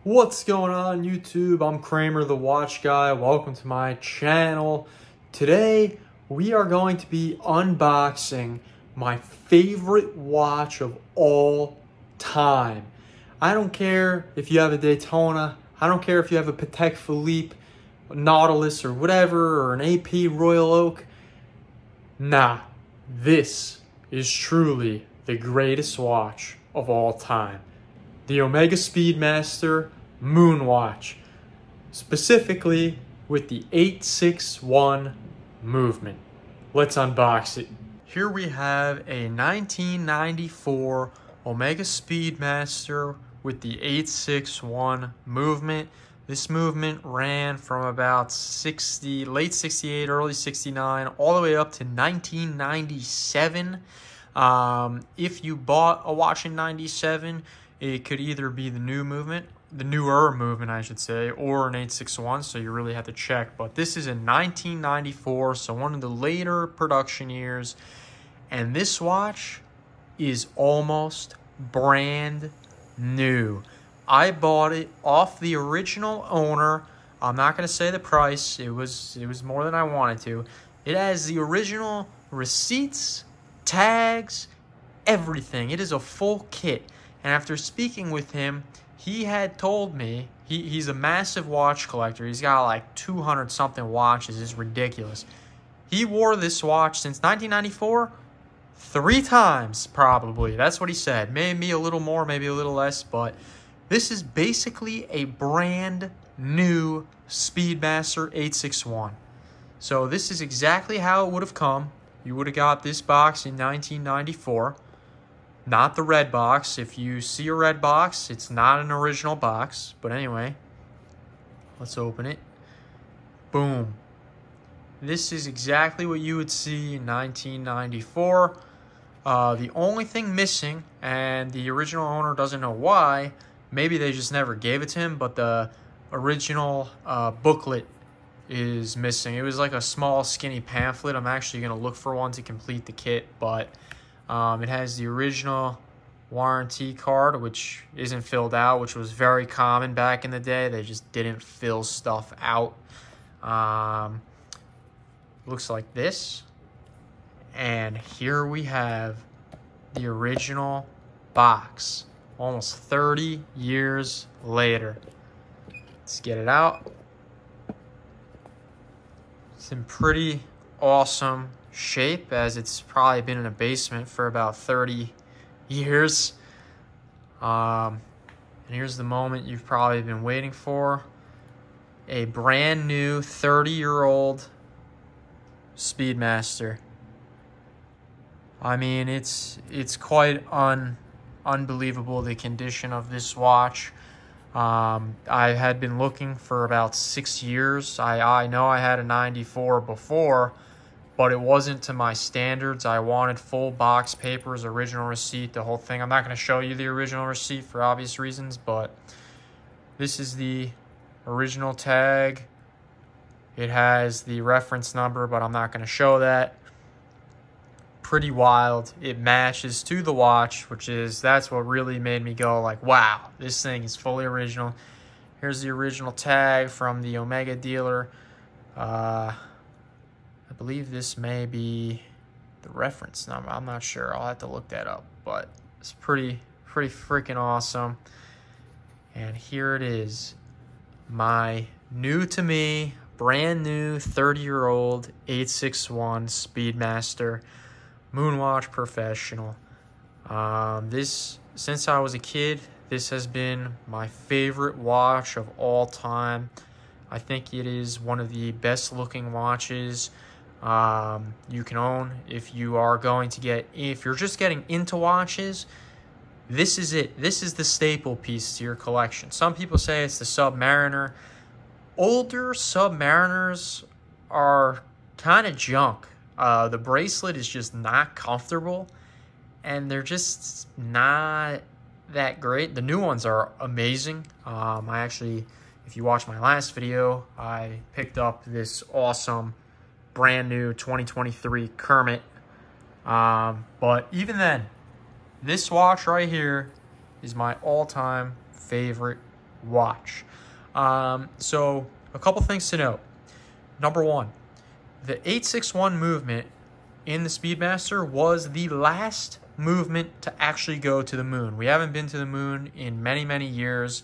What's going on YouTube? I'm Kramer the Watch Guy. Welcome to my channel. Today we are going to be unboxing my favorite watch of all time. I don't care if you have a Daytona, I don't care if you have a Patek Philippe, a Nautilus or whatever, or an AP Royal Oak. Nah, this is truly the greatest watch of all time. The Omega Speedmaster Moonwatch, specifically with the 861 movement. Let's unbox it. Here we have a 1994 Omega Speedmaster with the 861 movement. This movement ran from about late 68, early 69, all the way up to 1997. If you bought a watch in 97, it could either be the newer movement, I should say, or an 861, so you really have to check. But this is in 1994, so one of the later production years. And this watch is almost brand new. I bought it off the original owner. I'm not going to say the price. It was more than I wanted to. It has the original receipts, tags, everything. It is a full kit. And after speaking with him, he had told me, he's a massive watch collector. He's got like 200 something watches. It's ridiculous. He wore this watch since 1994 3 times probably. That's what he said. Maybe a little more, maybe a little less, but this is basically a brand new Speedmaster 861. So this is exactly how it would have come. You would have got this box in 1994. Not the red box. If you see a red box, it's not an original box. But anyway, let's open it. Boom. This is exactly what you would see in 1994. The only thing missing, and the original owner doesn't know why, maybe they just never gave it to him, but the original booklet is missing. It was like a small skinny pamphlet. I'm actually going to look for one to complete the kit, but it has the original warranty card, which isn't filled out, which was very common back in the day. They just didn't fill stuff out. Looks like this. And here we have the original box, almost 30 years later. Let's get it out. It's in pretty awesome shape, as it's probably been in a basement for about 30 years. And here's the moment you've probably been waiting for. A brand new 30-year-old Speedmaster. I mean, it's quite unbelievable, the condition of this watch. I had been looking for about 6 years. I know I had a 94 before, but it wasn't to my standards. I wanted full box papers, original receipt, the whole thing. I'm not going to show you the original receipt for obvious reasons, but this is the original tag. It has the reference number, but I'm not going to show that. Pretty wild. It matches to the watch, that's what really made me go like, wow, this thing is fully original. Here's the original tag from the Omega dealer. I believe this may be the reference number. I'm not sure. I'll have to look that up, but it's pretty freaking awesome. And here it is, my new to me, brand new 30-year-old 861 Speedmaster Moonwatch Professional. Since I was a kid, this has been my favorite watch of all time. I think it is one of the best looking watches you can own. If you're just getting into watches, this is it. This is the staple piece to your collection. Some people say it's the Submariner. Older Submariners are kind of junk. The bracelet is just not comfortable, and they're just not that great. The new ones are amazing. I actually, if you watch my last video, I picked up this awesome brand new 2023 Kermit. But even then, this watch right here is my all-time favorite watch. So a couple things to note. Number one, the 861 movement in the Speedmaster was the last movement to actually go to the moon. We haven't been to the moon in many, many years.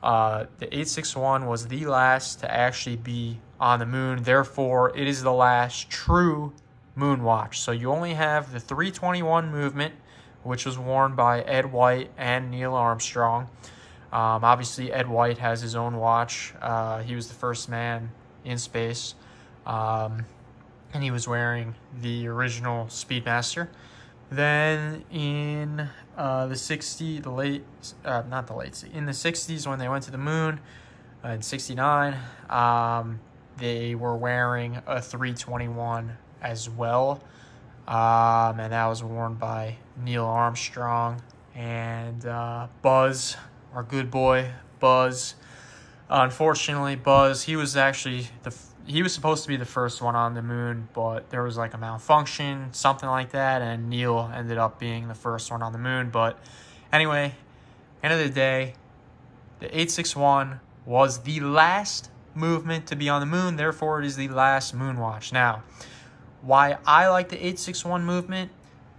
The 861 was the last to actually be on the moon. Therefore, it is the last true moon watch. So you only have the 321 movement, which was worn by Ed White and Neil Armstrong. Obviously, Ed White has his own watch. He was the first man in space. And he was wearing the original Speedmaster. Then in in the 60s when they went to the moon, in 69, they were wearing a 321 as well. And that was worn by Neil Armstrong and Buzz, our good boy, Buzz. Unfortunately, Buzz, he was actually he was supposed to be the first one on the moon, but there was like a malfunction, something like that, and Neil ended up being the first one on the moon. But anyway, end of the day, the 861 was the last movement to be on the moon. Therefore, it is the last moon watch. Now, why I like the 861 movement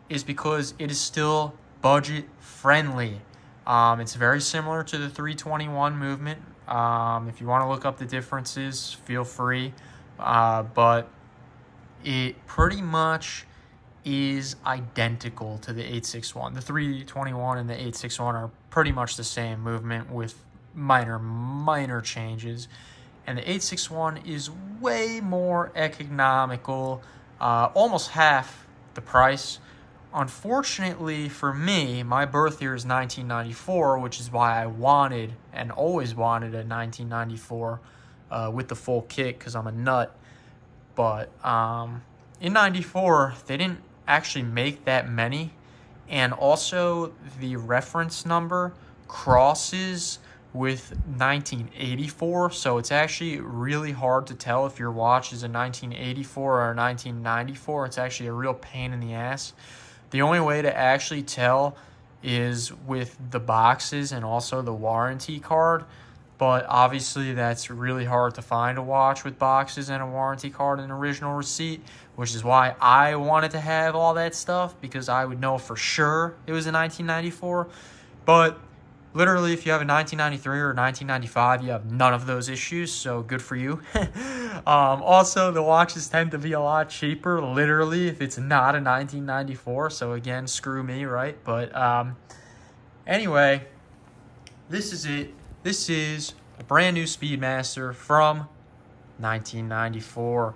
is because it is still budget friendly. It's very similar to the 321 movement. If you want to look up the differences, feel free. But it pretty much is identical to the 861. The 321 and the 861 are pretty much the same movement with minor changes. And the 861 is way more economical, almost half the price. Unfortunately for me, my birth year is 1994, which is why I wanted and always wanted a 1994 with the full kit because I'm a nut. But in 94, they didn't actually make that many. And also the reference number crosses with 1984. So it's actually really hard to tell if your watch is a 1984 or a 1994. It's actually a real pain in the ass. The only way to actually tell is with the boxes and also the warranty card. But obviously that's really hard to find a watch with boxes and a warranty card and original receipt, which is why I wanted to have all that stuff, because I would know for sure it was a 1994. But literally, if you have a 1993 or 1995, you have none of those issues, so good for you. Also, the watches tend to be a lot cheaper, literally, if it's not a 1994. So again, screw me, right? But anyway, this is it. This is a brand new Speedmaster from 1994.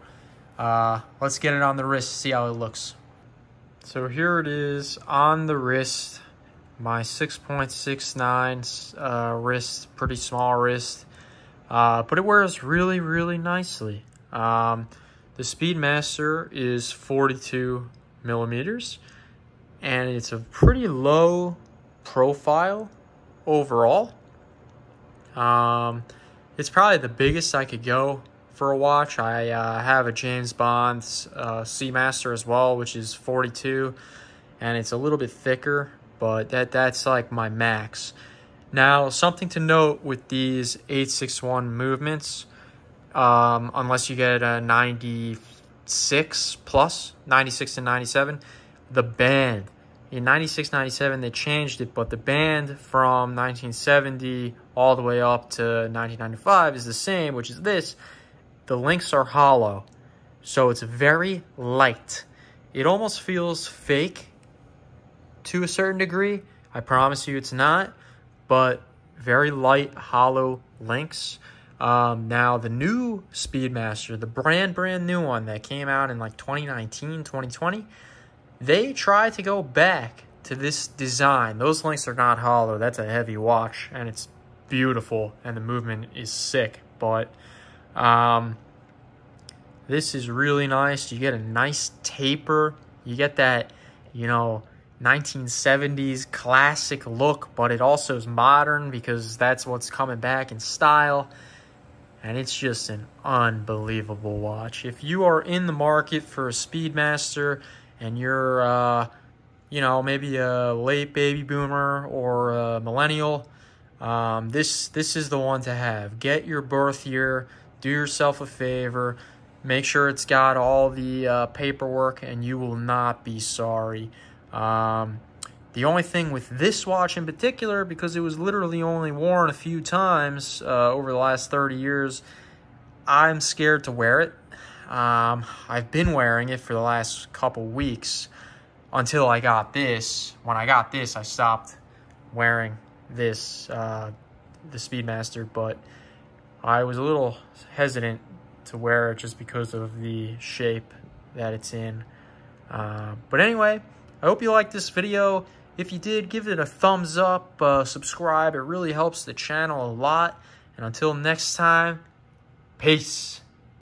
Let's get it on the wrist, see how it looks. So here it is on the wrist. My 6.69 wrist, pretty small wrist, but it wears really, really nicely. The Speedmaster is 42 millimeters, and it's a pretty low profile overall. It's probably the biggest I could go for a watch. I have a James Bond Seamaster as well, which is 42, and it's a little bit thicker. But that's like my max. Now, something to note with these 861 movements, unless you get a 96 plus, 96 and 97, the band. In 96, 97, they changed it, but the band from 1970 all the way up to 1995 is the same, which is this. The links are hollow, so it's very light. It almost feels fake to a certain degree. I promise you it's not, but very light, hollow links. Now, the new Speedmaster, the brand new one that came out in like 2019, 2020, they tried to go back to this design. Those links are not hollow. That's a heavy watch, and it's beautiful, and the movement is sick. But this is really nice. You get a nice taper. You get that, 1970s classic look, but it also is modern because that's what's coming back in style. And it's just an unbelievable watch. If you are in the market for a Speedmaster and you're, maybe a late baby boomer or a millennial, This is the one to have. Get your birth year. Do yourself a favor. Make sure it's got all the paperwork, and you will not be sorry. The only thing with this watch in particular, because it was literally only worn a few times over the last 30 years, I'm scared to wear it. I've been wearing it for the last couple weeks until I got this. When I got this, I stopped wearing this, the Speedmaster, but I was a little hesitant to wear it just because of the shape that it's in. But anyway, I hope you liked this video. If you did, give it a thumbs up, subscribe. It really helps the channel a lot. And until next time, peace.